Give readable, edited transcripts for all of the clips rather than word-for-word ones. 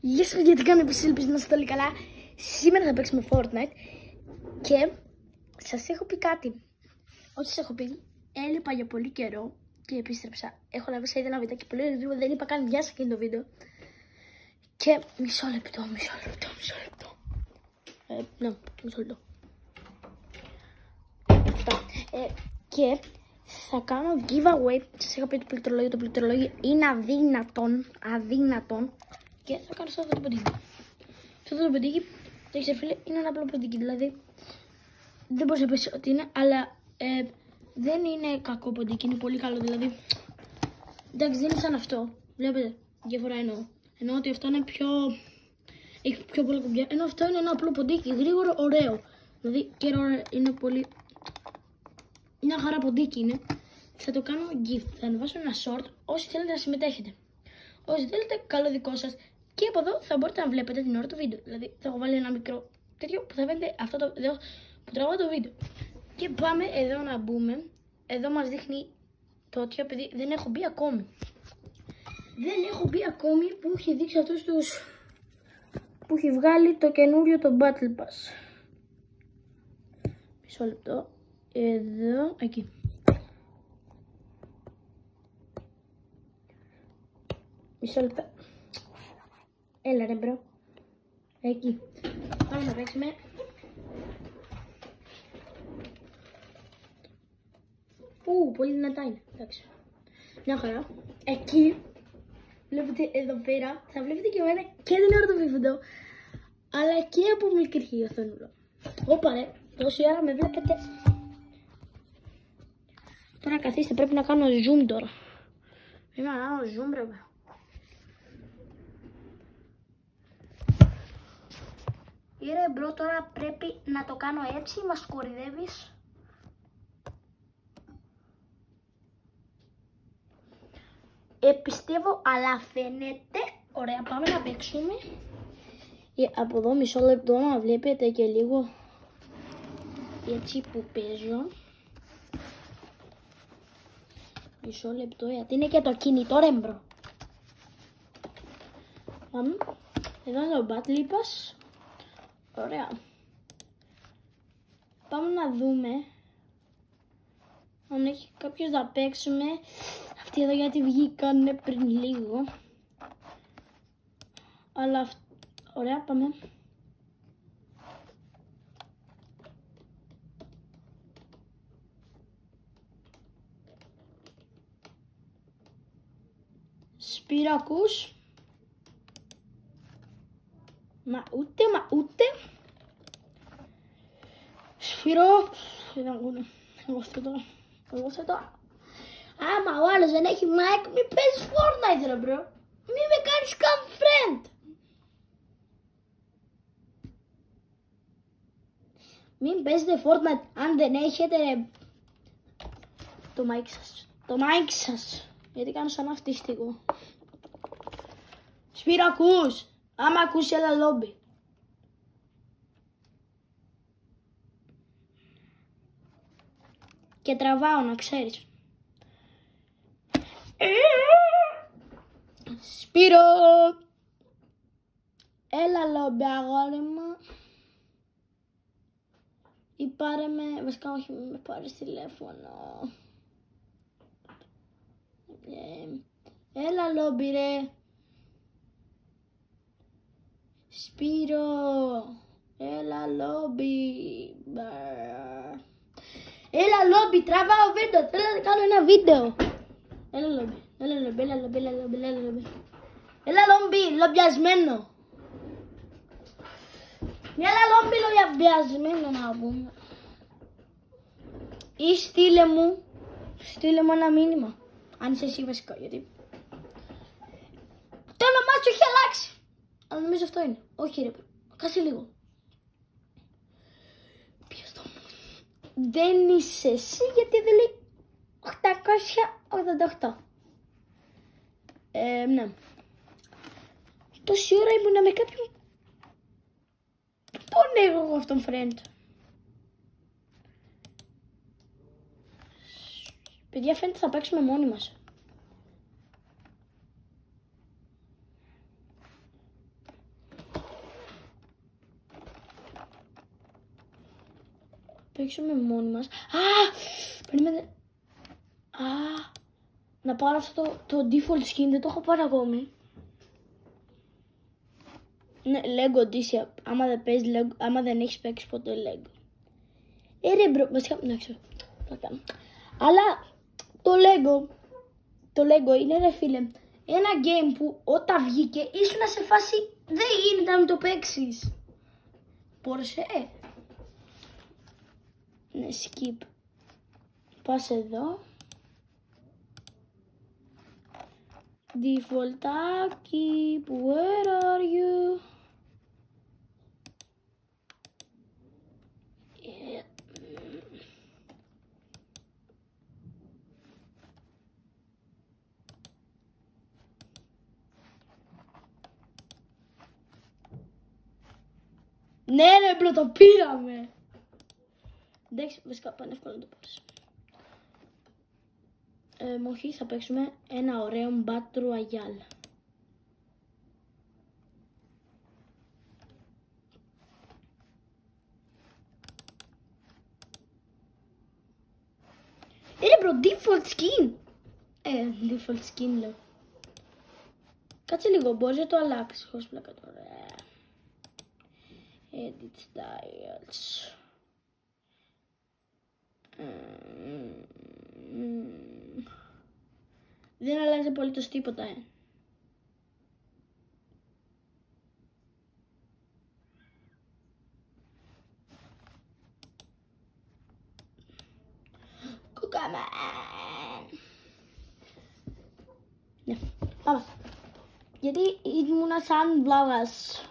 Γεια σας παιδιά, τι κάνετε, ελπίζω να είστε όλοι καλά. Σήμερα θα παίξουμε Fortnite και σας έχω πει κάτι. Ό,τι σας έχω πει, έλειπα για πολύ καιρό και επίστρεψα. Έχω λάβει σε ένα βίντεο και πολύ γρήγορα δεν είπα καν γεια σας εκείνο το βίντεο. Και μισό λεπτό. Μισό λεπτό. Και θα κάνω giveaway. Σας είχα πει το πληκτρολόγιο είναι αδύνατον. Και θα κάνω σε αυτό το ποντίκι. Σε αυτό το ποντίκι, το έχεις φίλε, είναι ένα απλό ποντίκι. Δηλαδή, δεν μπορείς να πεις ότι είναι, αλλά δεν είναι κακό ποντίκι, είναι πολύ καλό. Δηλαδή, εντάξει, δεν είναι σαν αυτό. Βλέπετε, διαφορά εννοώ. Εννοώ ότι αυτό είναι έχει πιο πολλά κουμπιά. Ενώ αυτό είναι ένα απλό ποντίκι, γρήγορο, ωραίο. Δηλαδή, και είναι πολύ. Μια χαρά ποντίκι είναι. Θα το κάνω gift. Θα ανεβάσω ένα short όσοι θέλετε να συμμετέχετε. Όσοι θέλετε, καλό δικό σας. Και από εδώ θα μπορείτε να βλέπετε την ώρα του βίντεο. Δηλαδή θα έχω βάλει ένα μικρό τέτοιο που θα φαίνεται αυτό το βίντεο που τραβάω το βίντεο. Και πάμε εδώ να μπούμε. Εδώ μας δείχνει το ότι επειδή δεν έχω μπει ακόμη. Δεν έχω μπει ακόμη που έχει δείξει αυτούς τους. Που έχει βγάλει το καινούριο το Battle Pass. Μισό λεπτό. Εδώ, εκεί. Μισό λεπτό. Έλα ρε μπρο. Εκεί. Πάμε να παίξουμε. Πολύ δυνατά είναι. Εντάξει. Μια χαρά. Εκεί. Βλέπετε εδώ πέρα. Θα βλέπετε και εμένα και την ώρα του βίντεο. Αλλά και από μικρή η οθόνη. Όπα ρε. Τόση ώρα με βλέπετε. Τώρα καθίστε, πρέπει να κάνω zoom τώρα. Πρέπει να κάνω zoom ρε. Ρε μπρο, τώρα πρέπει να το κάνω έτσι, μας κορυδεύεις. Πιστεύω, αλλά φαίνεται. Ωραία, πάμε να παίξουμε. Από εδώ μισό λεπτό να βλέπετε και λίγο έτσι που παίζω. Μισό λεπτό, γιατί είναι και το κινητό ρε μπρο. Πάμε. Εδώ είναι το Battle Pass. Ωραία. Πάμε να δούμε αν έχει κάποιος να παίξουμε. Αυτοί εδώ γιατί βγήκαν πριν λίγο. Αλλά ωραία, πάμε. Σπύρο, ακούς? Μα ούτε. Σπύρο. Εγώ αυτό τώρα. Άμα ο άλλος δεν έχει mic, μην παίζεις Fortnite ρε bro. Μην με κάνεις καν friend. Μην παίζετε Fortnite αν δεν έχετε το mic σας. Γιατί κάνω σαν αυτιστικό. Σπύρο, ακούς? Άμα ακούσει έλα λόμπι. Και τραβάω να ξέρεις. Σπύρο! Έλα λόμπι αγόρι μου. Ή πάρε με, βασικά όχι με πάρεις τηλέφωνο. Έλα λόμπι ρε. Σπύρο, έλα λόμπι. Έλα λόμπι, τραβάω βίντεο, θέλω να κάνω ένα βίντεο. Έλα λόμπι, έλα λόμπι, λομπιασμένο. Έλα λόμπι, λομπιασμένο να πούμε. Ή στείλε μου ένα μήνυμα. Αν είσαι εσύ βασικά, γιατί το όνομά σου έχει αλλάξει. Αλλά νομίζω αυτό είναι. Όχι ρε, κάτσε λίγο. Ποιος το μου. Δεν είσαι εσύ γιατί δεν λέει 888. Ναι. Τόση ώρα ήμουνα με κάποιον. Τον έχω εγώ αυτόν friend. Παιδιά, φαίνεται θα παίξουμε μόνοι μας. παίξουμε μόνοι μας. Περίμενε. Να πάρω αυτό το default skin, δεν το έχω πάρει ακόμη. Ναι, Lego Odyssey, άμα δεν έχεις παίξει ποτέ Lego. Ρε μπρο, βασικά, να ξέρω, θα κάνω. Αλλά το Lego είναι ρε φίλε, ένα game που όταν βγήκε ήσουν σε φάση, δεν γίνεται να μην το παίξεις. Πόρσε, ναι, skip. Πας εδώ. Defaultάκι, where are you? Ναι ρε μπρο, το πήραμε. Εντάξει, βασικά πάνε εύκολα να το πάρεις. Όχι, θα παίξουμε ένα ωραίο Battle Royale. Ρε μπρο, default skin. Default skin λέω. Κάτσε λίγο, μπορείς να το αλλάξεις. Χωρίς πλάκα τώρα. Edit styles. Δεν αλλάζει απολύτως τίποτα, Κουκαμάν. Ναι, πάμε. Γιατί ήμουνα σαν βλάβας.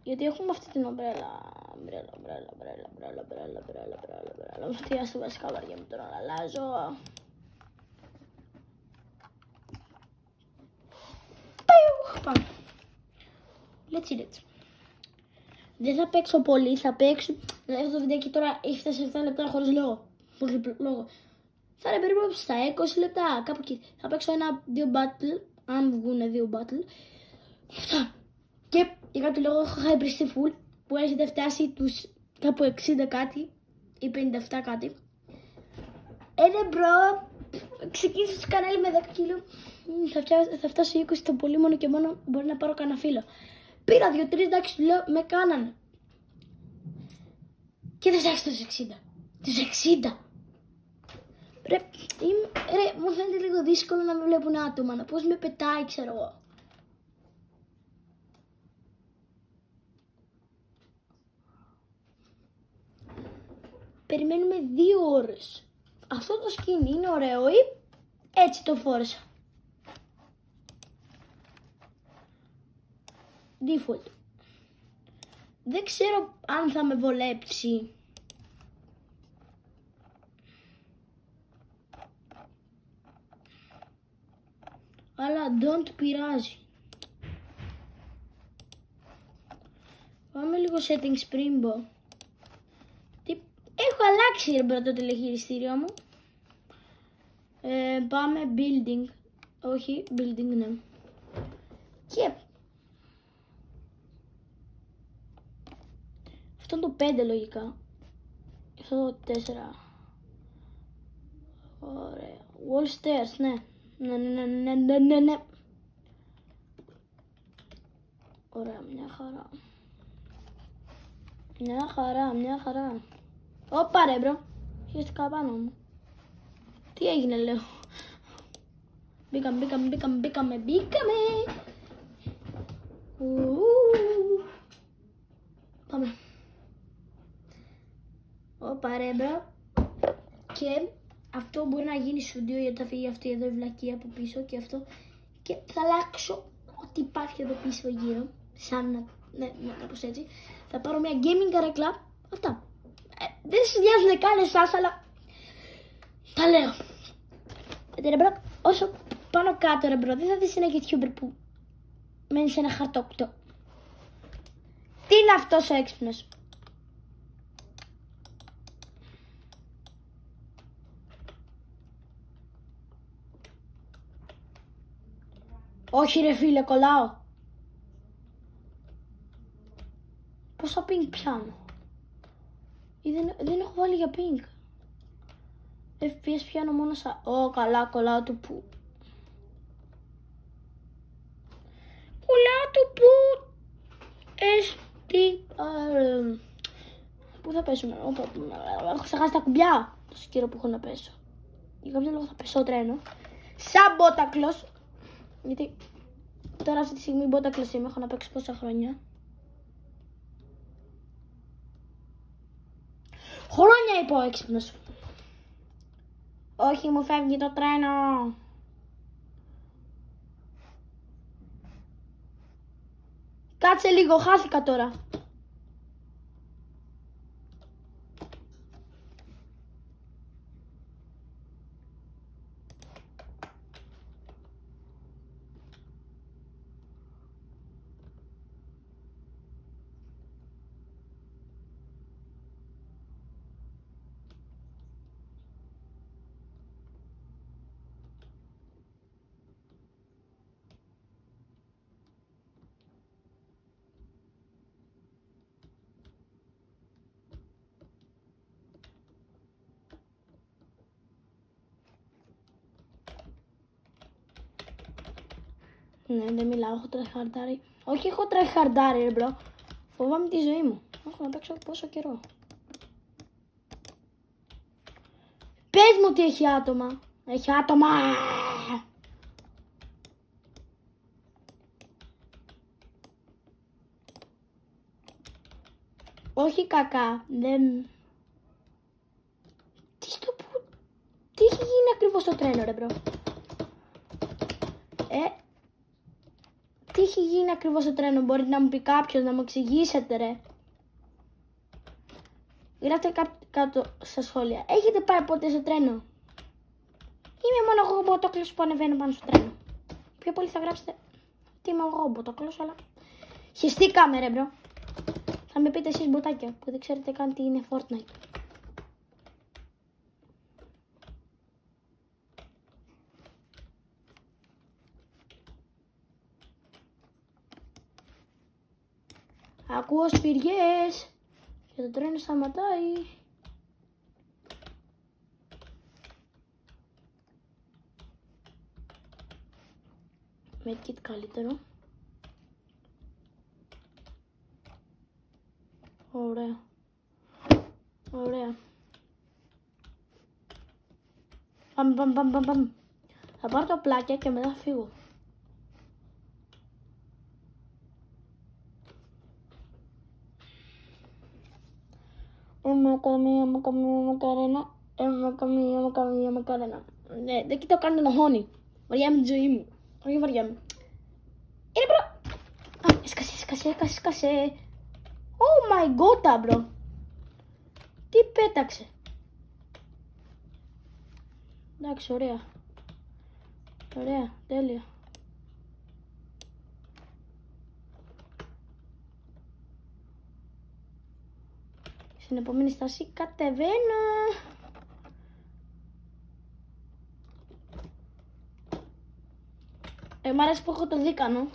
Γιατί έχουμε αυτή την ομπρέλα. Τι άστο βασικά βαριά μου τώρα να αλλάζω. Πάμε. Let's eat it. Δεν θα παίξω πολύ, θα παίξω. Δηλαδή αυτό το βιντεάκι τώρα έχει φτάσει 7 λεπτά χωρίς λόγο. Θα είναι περίπου στα 20 λεπτά, κάπου εκεί. Θα παίξω 1-2 battle, αν βγουν 2 battle. Αυτά. Και για κάποιο λόγο έχω hypersty full, που έχετε φτάσει τους κάπου 60 κάτι ή 57 κάτι. Ναι μπρο, ξεκίνησα στο κανάλι με 10 κιλό. Θα φτάσω 20 το πολύ, μόνο και μόνο μπορεί να πάρω κανένα φίλο. Πήρα 2-3, εντάξει, του λέω, με κάνανε. Και δεν φτάσει τους 60. Τους 60. Ρε, μου φαίνεται λίγο δύσκολο να με βλέπουν άτομα, να πώς με πετάει, ξέρω εγώ. Περιμένουμε 2 ώρες. Αυτό το skin είναι ωραίο ή έτσι το φόρεσα. Default. Δεν ξέρω αν θα με βολέψει. Αλλά don't πειράζει. Πάμε λίγο settings πριν μπω. Έχω αλλάξει ρε μπρο το τηλεχειριστήριο μου. Πάμε building. Όχι, building ναι. Και αυτό είναι το 5 λογικά. Αυτό το 4. Ωραία. Wall stairs, ναι. Ναι. Ωραία, μια χαρά. Ωπα ρε μπρο, χεστικά πάνω μου. Τι έγινε λέω. Μπήκαμε. Πάμε. Ωπα ρε μπρο. Και αυτό μπορεί να γίνει στούντιο γιατί θα φύγει αυτή εδώ η βλακία από πίσω και αυτό. Και θα αλλάξω ό,τι υπάρχει εδώ πίσω γύρω. Σαν να κάπως έτσι. Θα πάρω μια gaming καρέκλα. Αυτά. Δεν συνδυάζουν καν εσάς, αλλά τα λέω. Ρε μπρο, όσο πάνω κάτω ρε μπρο, δεν θα δεις ένα YouTuber που μένει σε ένα χαρτόκτο. Τι είναι αυτός ο έξυπνος. Όχι ρε φίλε, κολλάω. Πώς θα ping πιάνω. Ή δεν έχω βάλει για ping. FPS πιάνω μόνο καλά, κολλάω του που. Κολλάω του που. Πού θα πέσουμε, έχω ξεχάσει τα κουμπιά. Τόσο καιρό που έχω να πέσω. Για κάποιο λόγο θα πέσω τρένο. Σαν μπότακλος. Γιατί τώρα αυτή τη στιγμή μπότακλος είμαι, έχω να παίξω πόσα χρόνια. Χρόνια είπα ο έξυπνος. Όχι, μου φεύγει το τρένο. Κάτσε λίγο, χάθηκα τώρα. Ναι, δεν μιλάω, έχω τρεχαρντάρει. Όχι, έχω τρεχαρντάρει, ρε μπρο. Φοβάμαι τη ζωή μου. Έχω να παίξω πόσο καιρό. Πες μου ότι έχει άτομα. Έχει άτομα. Όχι κακά. Δεν... Τι έχει γίνει ακριβώς στο τρένο, ρε μπρο. Τι έχει γίνει ακριβώς στο τρένο, μπορείτε να μου πει κάποιος, να μου εξηγήσετε, ρε. Γράφτε κάτω στα σχόλια. Έχετε πάει ποτέ στο τρένο? Είμαι μόνο εγώ μποτόκλος που ανεβαίνω πάνω στο τρένο. Πιο πολύ θα γράψετε ότι είμαι εγώ μποτόκλος, αλλά χεστήκαμε, ρε μπρο. Θα με πείτε εσείς μποτάκια που δεν ξέρετε καν τι είναι Fortnite. Ακούω σφυριές και το τρένο σταματάει. Medkit καλύτερο. Ωραία. Ωραία. Πάμε. Θα πάρω τα πλάκια και μετά θα φύγω. Μακαρένα. Ναι, δεν κοιτάω καν τον οχόνη. Βαριάμαι τη ζωή μου. Όχι βαριάμαι. Είναι μπρο. Έσκασε. Oh my god, μπρο. Τι πέταξε. Εντάξει, ωραία. Ωραία, τέλεια. Στην επόμενη στάση κατεβαίνω. Μ' αρέσει που έχω το δίκανο.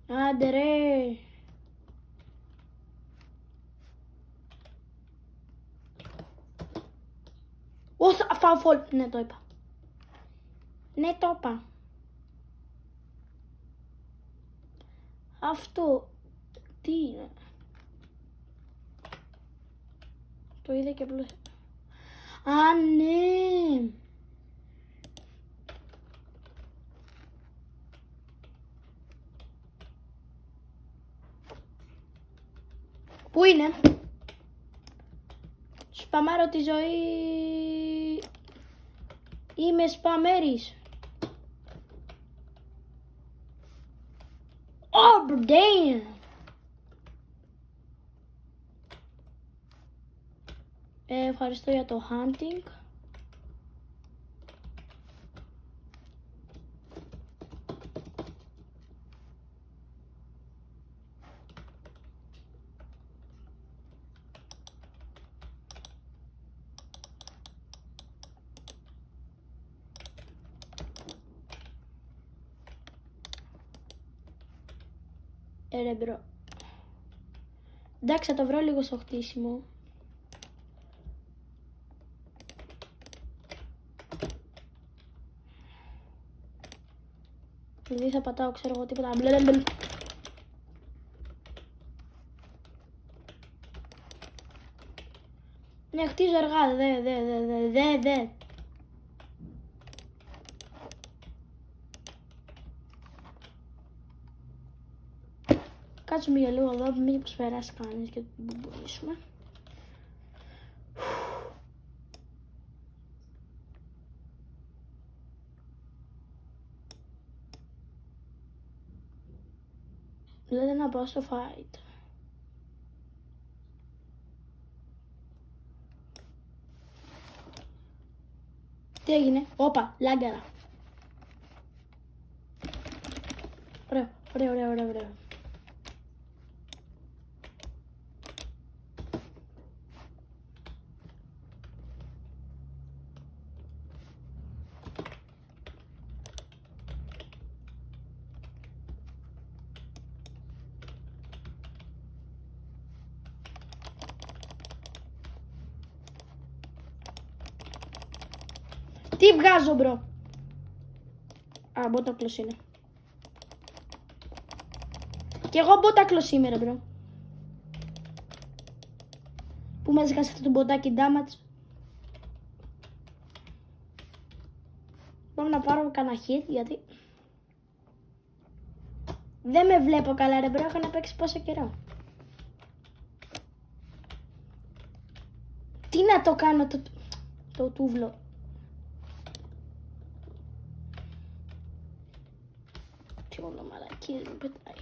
Άντε ρε. Φαουφόλ. Ναι, το είπα. Ναι, το είπα. Αυτό τι είναι? Το είδα και απλώς. Α, ναι. Πού είναι? Σπαμάρω τη ζωή. Είμαι σπαμέρης. Oh, damn. Ευχαριστώ για το hunting. Ρε μπρο. Εντάξει, θα το βρω λίγο στο χτίσιμο. Δηλαδή θα πατάω, ξέρω εγώ, τίποτα. Ναι, χτίζω αργά, δε. Κάτσουμε για λίγο εδώ, μήπως περάσει κανείς και μπουμπονίσουμε. Λέτε να πάω στο fight. Τι έγινε, όπα, λάγκαρα. Ωραίο. Τι βγάζω, μπρο. Α, μπότακλος είναι. Κι εγώ μπότακλος είμαι, ρε μπρο. Πού με έζηκα σε αυτό το μποτάκι damage. Πάμε να πάρω κανένα hit, γιατί δεν με βλέπω καλά, ρε μπρο. Έχω να παίξει πόσο καιρό. Τι να το κάνω το τούβλο. Τι όλο μαλακίες μου πετάει.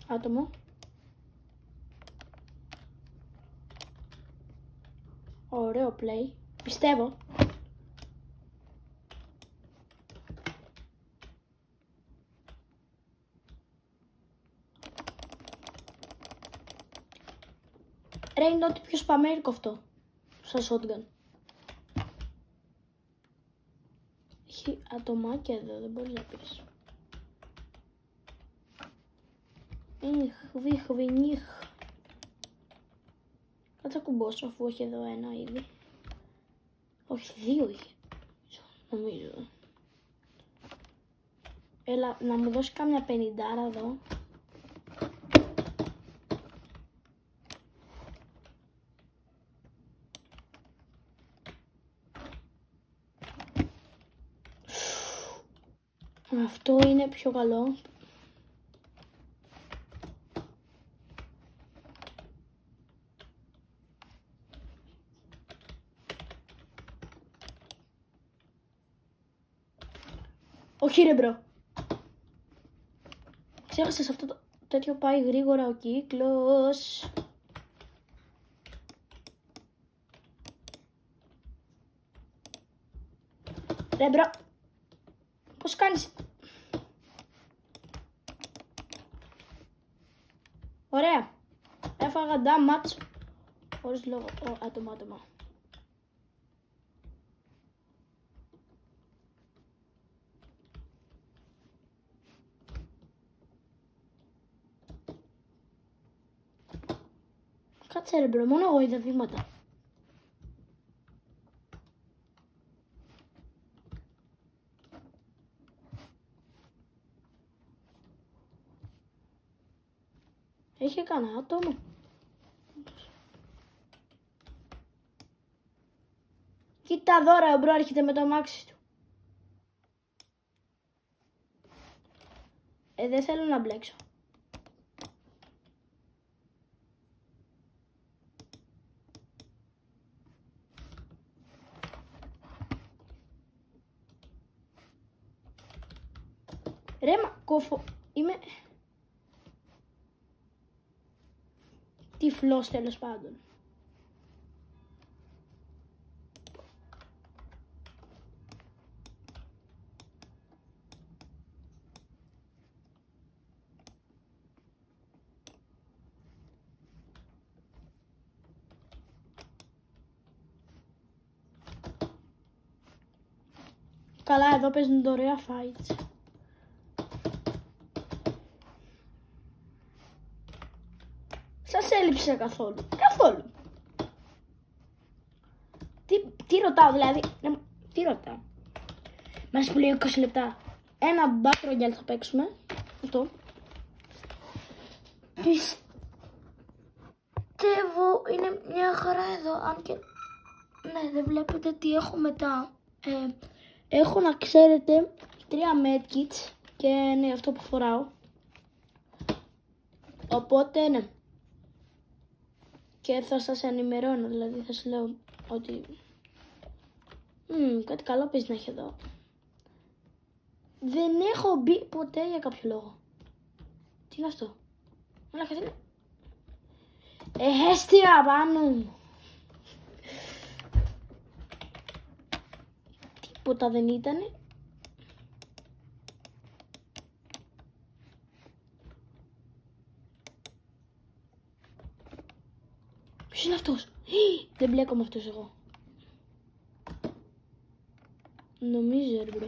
Άτομο. Ωραίο play. Πιστεύω. Ρε, είναι ό,τι πιο σπαμέρικο αυτό. Σαν shotgun. Έχει ατομάκια εδώ, δεν μπορείς να πεις. Βίχ. Κάτσε να κουμπώσω αφού έχει εδώ ένα ήδη. Όχι, δύο είχε. Νομίζω. Έλα, να μου δώσει κάμια 50 εδώ. Αυτό είναι πιο καλό. Όχι ρε μπρο. Ξέχασες αυτό το τέτοιο, πάει γρήγορα ο κύκλος. Ρε μπρο. Πώς κάνεις. Ωραία. Έφαγα damage. Χωρίς λόγο. Άτομα. Κάτσε ρε μπρο, μόνο εγώ είδα βήματα. Έχει κανένα άτομο. Κοίτα δώρα, ο μπρο έρχεται με το αμάξι του. Δεν θέλω να μπλέξω. Ρε μα κόφω, είμαι τυφλός τέλος πάντων. Καλά, εδώ παίζουν τα ωραία fights. Σας έλειψε καθόλου? Καθόλου. Τι ρωτάω δηλαδή? Τι ρωτάω? Μας που λέει 20 λεπτά. Ένα Battle Royale θα παίξουμε. Αυτό. Πιστεύω είναι μια χαρά εδώ. Αν και... ναι, δεν βλέπετε τι έχω μετά. Έχω, να ξέρετε, 3 medkits. Και ναι, αυτό που φοράω. Οπότε ναι. Και θα σας ενημερώνω, δηλαδή θα σας λέω ότι... κάτι καλό πεις να έχει εδώ. Δεν έχω μπει ποτέ για κάποιο λόγο. Τι είναι αυτό? Όλα κάτι είναι. Έστια πάνω μου. Τίποτα δεν ήτανε. Ποιος είναι αυτός? Δεν μπλέκω με αυτός εγώ. Νομίζω ρε μπρο.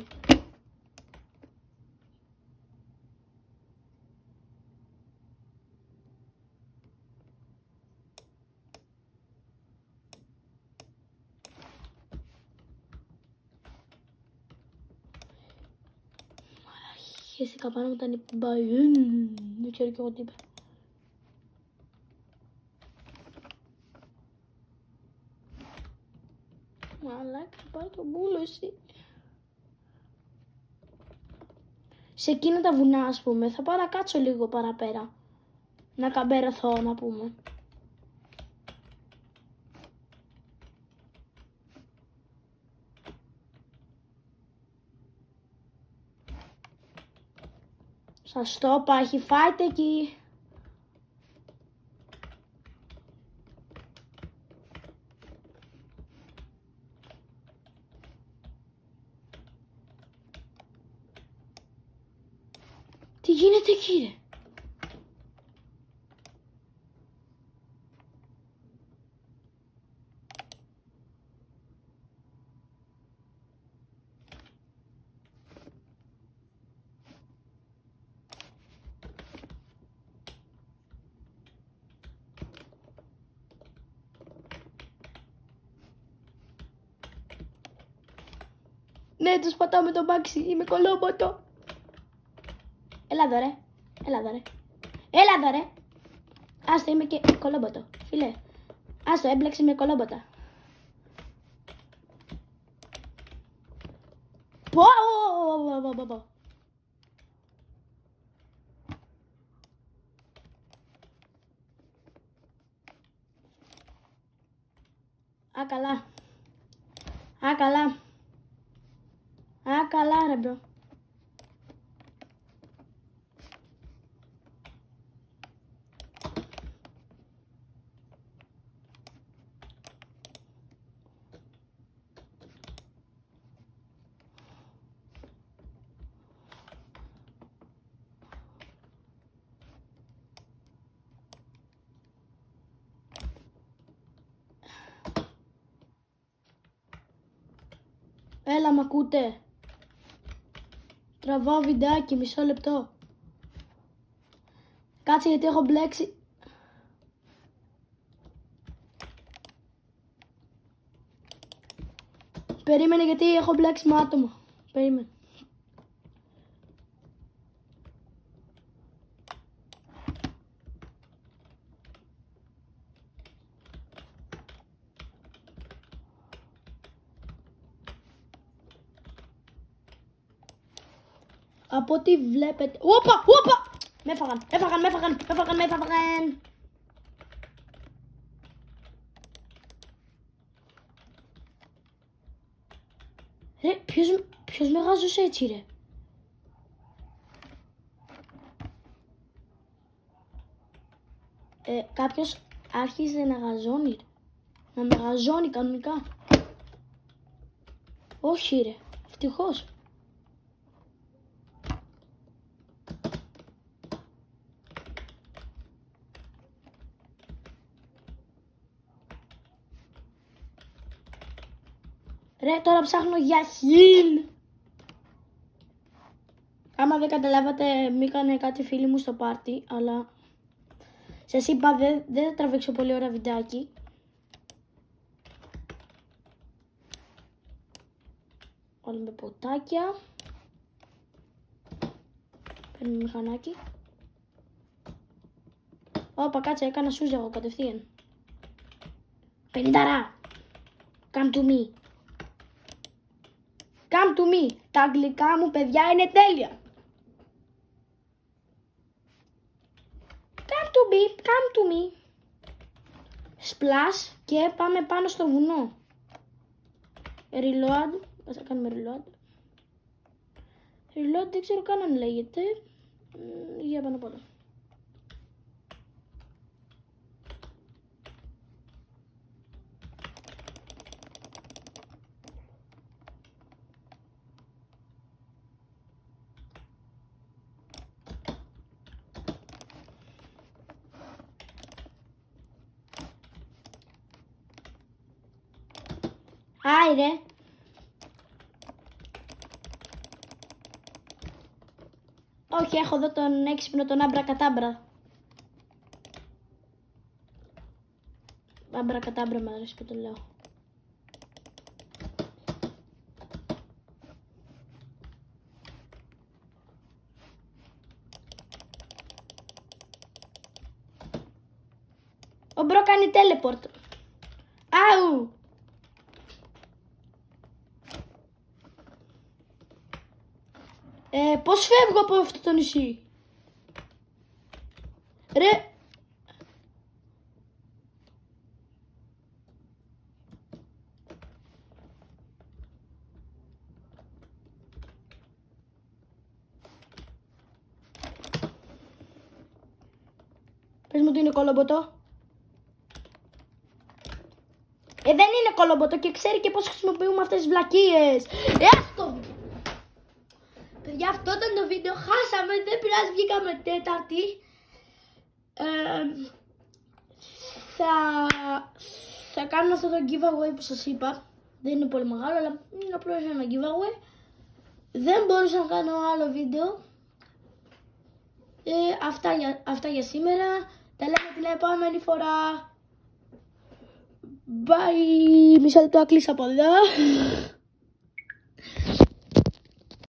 Χαίστηκα πάνω μου, ήταν πάει. Δεν ξέρω κι εγώ τι είπε. Μαλάκα, πάρε το μπούλο εσύ. Σε εκείνα τα βουνά, ας πούμε, θα πάω να κάτσω λίγο παραπέρα. Να καμπεραθώ, να πούμε. Σας το είπα, έχει φάιτε εκεί. Τι γίνεται εκεί ρε? Ναι, τους πατάω με το μπάξι, είμαι κολόμποτο. Έλα εδώ ρε, έλα εδώ ρε. Έλα εδώ ρε. Άστο, είμαι και κολόμποτο, φίλε. Άστο, έμπλεξε με κολόμποτα. Πω. Α, καλά. Α, καλά ρε μπρο. Έλα, μ' ακούτε? Τραβάω βιντεάκι, μισό λεπτό. Κάτσε γιατί έχω μπλέξει. Περίμενε γιατί έχω μπλέξει με άτομο. Περίμενε. Από ό,τι βλέπετε... Όπα! Με έφαγαν. Ρε, ποιος με γάζωσε έτσι ρε? Κάποιος άρχισε να γαζώνει. Να με γαζώνει κανονικά. Όχι ρε, ευτυχώς. Ρε, τώρα ψάχνω για heal. άμα δεν καταλάβατε, μπήκανε κάτι φίλοι μου στο πάρτι, αλλά σας είπα δεν θα τραβήξω πολύ ώρα βιντεάκι. Όλα με ποτάκια. Παίρνουμε μηχανάκι. Όπα, κάτσε, έκανα σούζα εγώ κατευθείαν. 50. Come to me. Come to me. Τα αγγλικά μου, παιδιά, είναι τέλεια. Come to me. Come to me. Splash και πάμε πάνω στο βουνό. Reload. Θα κάνουμε reload. Reload δεν ξέρω καν αν λέγεται. Για πάνω από όλα. Άιρε. Όχι, έχω εδώ τον έξυπνο, τον Αμπρακατάμπρα. Αμπρακατάμπρα μου αρέσει που το λέω. Ο Μπρο κάνει teleport. Αου! Πώς φεύγω από αυτό το νησί? Ρε! Πες μου ότι είναι κολομποτό. Δεν είναι κολομποτό και ξέρει και πώς χρησιμοποιούμε αυτές τις βλακίες. Άστο! Παιδιά, αυτό ήταν το βίντεο. Χάσαμε, δεν πειράζει, βγήκαμε τέταρτη. Θα κάνω αυτό το giveaway που σας είπα. Δεν είναι πολύ μεγάλο, αλλά είναι απλώς ένα giveaway. Δεν μπορούσα να κάνω άλλο βίντεο. Αυτά για σήμερα. Τα λέμε την επόμενη φορά. Bye. Μισό λεπτό, κλείσα από εδώ.